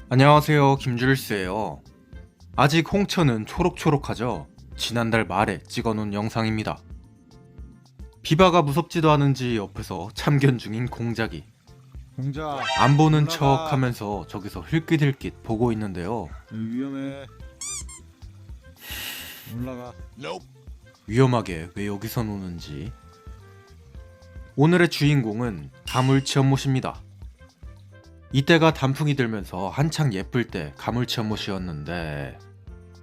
안녕하세요, 김줄스예요. 아직 홍천은 초록초록하죠? 지난달 말에 찍어놓은 영상입니다. 비바가 무섭지도 않은지 옆에서 참견 중인 공작이 공자 안 보는 척 올라가. 하면서 저기서 힐끗힐끗 보고 있는데요. 위험해. 올라가. 위험하게 왜 여기서 노는지. 오늘의 주인공은 가물치 연못입니다. 이때가 단풍이 들면서 한창 예쁠 때 가물치 연못이었는데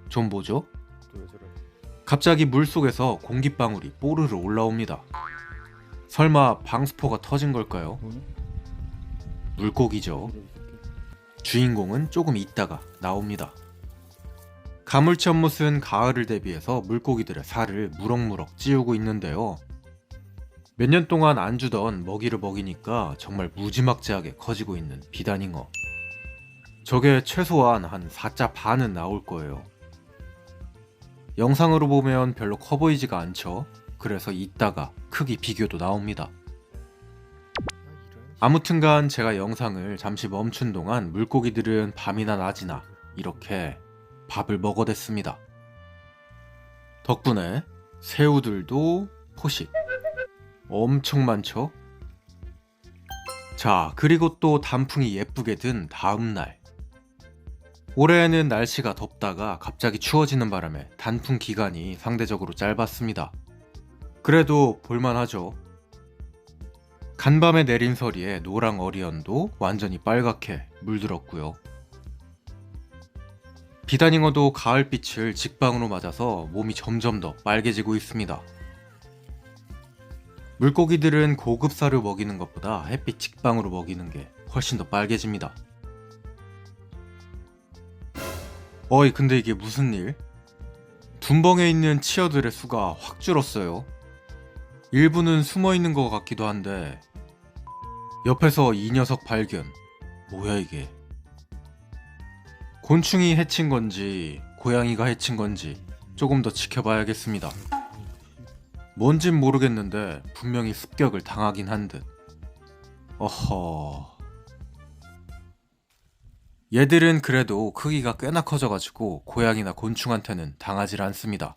좀 뭐죠? 갑자기 물속에서 공기방울이 뽀르르 올라옵니다. 설마 방수포가 터진 걸까요? 물고기죠. 주인공은 조금 있다가 나옵니다. 가물치 연못은 가을을 대비해서 물고기들의 살을 무럭무럭 찌우고 있는데요. 몇 년 동안 안 주던 먹이를 먹이니까 정말 무지막지하게 커지고 있는 비단잉어. 저게 최소한 한 4자 반은 나올 거예요. 영상으로 보면 별로 커 보이지가 않죠? 그래서 이따가 크기 비교도 나옵니다. 아무튼간 제가 영상을 잠시 멈춘 동안 물고기들은 밤이나 낮이나 이렇게 밥을 먹어댔습니다. 덕분에 새우들도 포식 엄청 많죠? 자, 그리고 또 단풍이 예쁘게 든 다음날. 올해에는 날씨가 덥다가 갑자기 추워지는 바람에 단풍 기간이 상대적으로 짧았습니다. 그래도 볼만하죠. 간밤에 내린 서리에 노랑 어리언도 완전히 빨갛게 물들었고요. 비단잉어도 가을빛을 직방으로 맞아서 몸이 점점 더 빨개지고 있습니다. 물고기들은 고급 사료 먹이는 것보다 햇빛 직방으로 먹이는 게 훨씬 더 빨개집니다. 어이, 근데 이게 무슨 일? 둔벙에 있는 치어들의 수가 확 줄었어요. 일부는 숨어 있는 것 같기도 한데 옆에서 이 녀석 발견. 뭐야 이게? 곤충이 해친 건지 고양이가 해친 건지 조금 더 지켜봐야겠습니다. 뭔진 모르겠는데 분명히 습격을 당하긴 한 듯. 어허. 얘들은 그래도 크기가 꽤나 커져가지고 고양이나 곤충한테는 당하질 않습니다.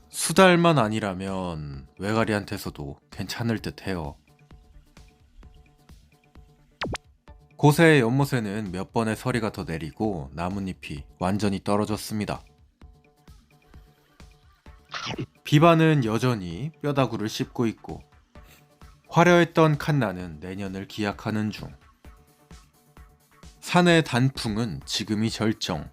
수달만 아니라면 외가리한테서도 괜찮을 듯 해요. 고새의 연못에는 몇 번의 서리가 더 내리고 나뭇잎이 완전히 떨어졌습니다. 비바는 여전히 뼈다구를 씹고 있고 화려했던 칸나는 내년을 기약하는 중. 산의 단풍은 지금이 절정.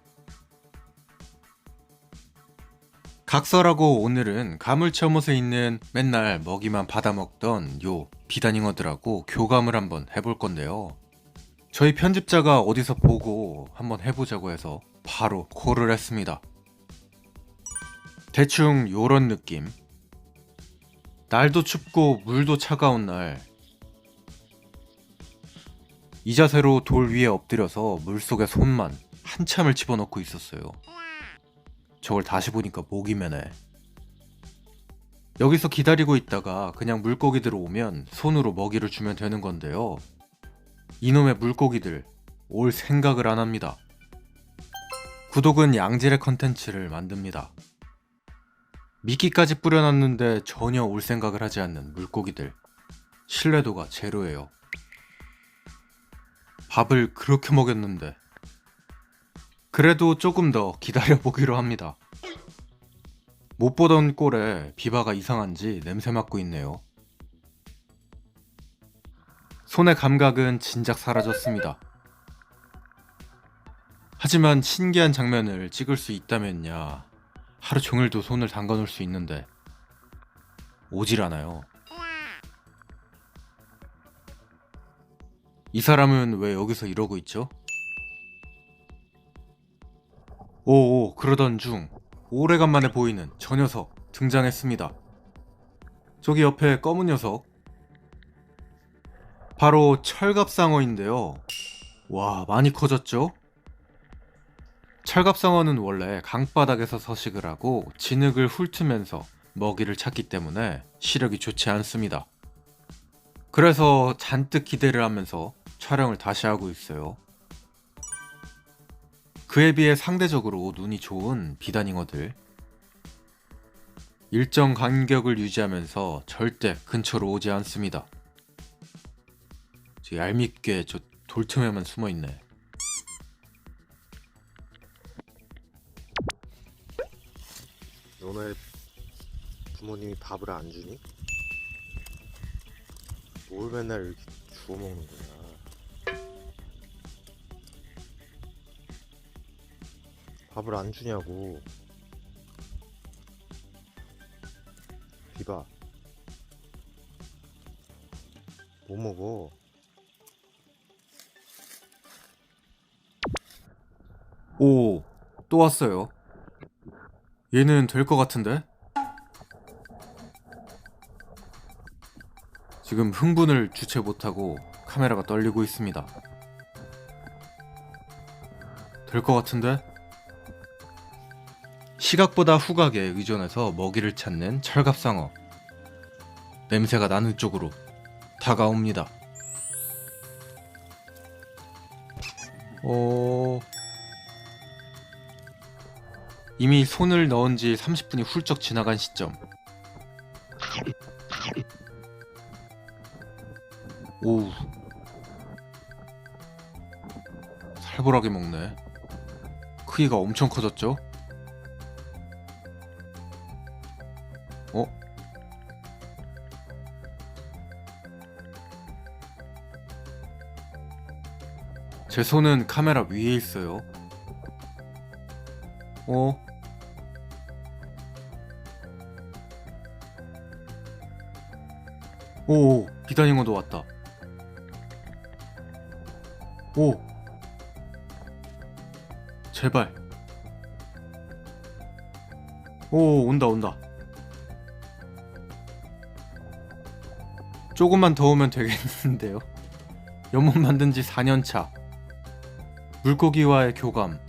각설하고 오늘은 가물치 연못에 있는 맨날 먹이만 받아먹던 요 비단잉어들하고 교감을 한번 해볼 건데요. 저희 편집자가 어디서 보고 한번 해보자고 해서 바로 콜을 했습니다. 대충 요런 느낌. 날도 춥고 물도 차가운 날, 이 자세로 돌 위에 엎드려서 물속에 손만 한참을 집어넣고 있었어요. 저걸 다시 보니까 목이 메네. 여기서 기다리고 있다가 그냥 물고기들 오면 손으로 먹이를 주면 되는 건데요. 이놈의 물고기들 올 생각을 안 합니다. 구독은 양질의 컨텐츠를 만듭니다. 미끼까지 뿌려놨는데 전혀 올 생각을 하지 않는 물고기들. 신뢰도가 제로예요. 밥을 그렇게 먹였는데. 그래도 조금 더 기다려보기로 합니다. 못 보던 꼴에 비바가 이상한지 냄새 맡고 있네요. 손의 감각은 진작 사라졌습니다. 하지만 신기한 장면을 찍을 수 있다면야 하루 종일도 손을 담가놓을 수 있는데 오질 않아요. 이 사람은 왜 여기서 이러고 있죠? 오오, 그러던 중 오래간만에 보이는 저 녀석 등장했습니다. 저기 옆에 검은 녀석, 바로 철갑상어인데요. 와, 많이 커졌죠? 철갑상어는 원래 강바닥에서 서식을 하고 진흙을 훑으면서 먹이를 찾기 때문에 시력이 좋지 않습니다. 그래서 잔뜩 기대를 하면서 촬영을 다시 하고 있어요. 그에 비해 상대적으로 눈이 좋은 비단잉어들. 일정 간격을 유지하면서 절대 근처로 오지 않습니다. 저 얄밉게 저 돌틈에만 숨어있네. 너네 부모님이 밥을 안 주니? 뭘 맨날 이렇게 주워 먹는 거야? 밥을 안 주냐고. 비바, 뭐 먹어? 오, 또 왔어요. 얘는 될 것 같은데? 지금 흥분을 주체 못하고 카메라가 떨리고 있습니다. 될 것 같은데? 시각보다 후각에 의존해서 먹이를 찾는 철갑상어. 냄새가 나는 쪽으로 다가옵니다. 이미 손을 넣은 지 30분이 훌쩍 지나간 시점. 오우, 살벌하게 먹네. 크기가 엄청 커졌죠? 어? 제 손은 카메라 위에 있어요. 오, 비단잉어도 왔다. 오, 제발. 오, 온다. 조금만 더 오면 되겠는데요. 연못 만든 지 4년차. 물고기와의 교감.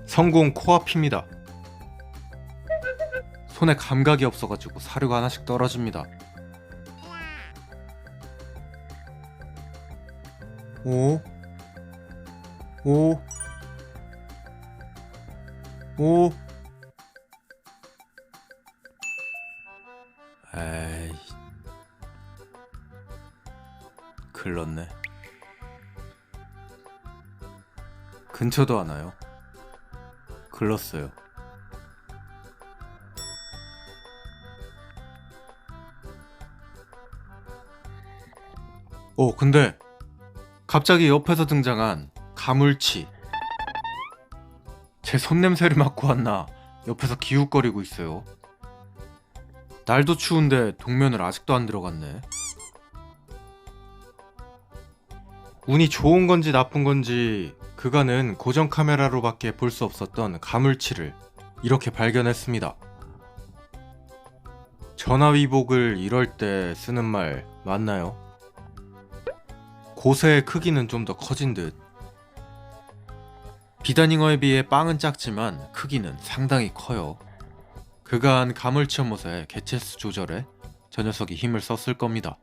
성공 코앞입니다. 손에 감각이 없어가지고 사료가 하나씩 떨어집니다. 오. 에이, 글렀네. 근처도 안 와요. 글렀어요. 근데 갑자기 옆에서 등장한 가물치. 제 손냄새를 맡고 왔나 옆에서 기웃거리고 있어요. 날도 추운데 동면을 아직도 안 들어갔네. 운이 좋은 건지 나쁜 건지 그간은 고정 카메라로밖에 볼 수 없었던 가물치를 이렇게 발견했습니다. 전화위복을 이럴 때 쓰는 말 맞나요? 고새의 크기는 좀 더 커진 듯. 비단잉어에 비해 빵은 작지만 크기는 상당히 커요. 그간 가물치 연못의 개체수 조절에 저 녀석이 힘을 썼을 겁니다.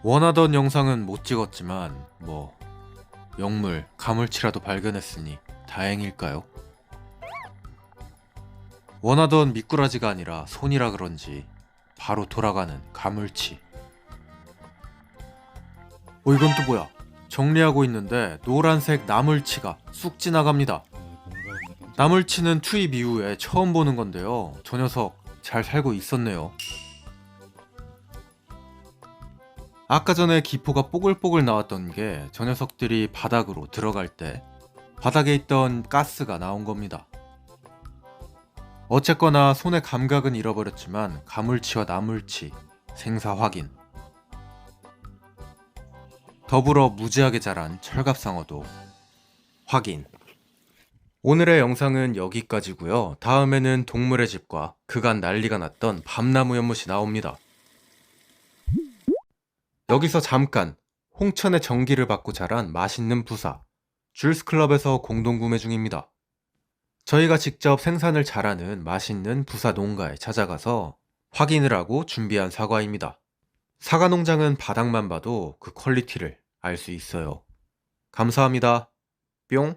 원하던 영상은 못 찍었지만 영물 가물치라도 발견했으니 다행일까요? 원하던 미꾸라지가 아니라 손이라 그런지 바로 돌아가는 가물치. 이건 또 뭐야? 정리하고 있는데 노란색 나물치가 쑥 지나갑니다. 나물치는 투입 이후에 처음 보는 건데요. 저 녀석 잘 살고 있었네요. 아까 전에 기포가 뽀글뽀글 나왔던 게 저 녀석들이 바닥으로 들어갈 때 바닥에 있던 가스가 나온 겁니다. 어쨌거나 손의 감각은 잃어버렸지만 가물치와 나물치 생사 확인. 더불어 무지하게 자란 철갑상어도 확인. 오늘의 영상은 여기까지고요. 다음에는 동물의 집과 그간 난리가 났던 밤나무 연못이 나옵니다. 여기서 잠깐 홍천의 전기를 받고 자란 맛있는 부사 줄스클럽에서 공동구매 중입니다. 저희가 직접 생산을 잘하는 맛있는 부사 농가에 찾아가서 확인을 하고 준비한 사과입니다. 사과 농장은 바닥만 봐도 그 퀄리티를 알 수 있어요. 감사합니다. 뿅.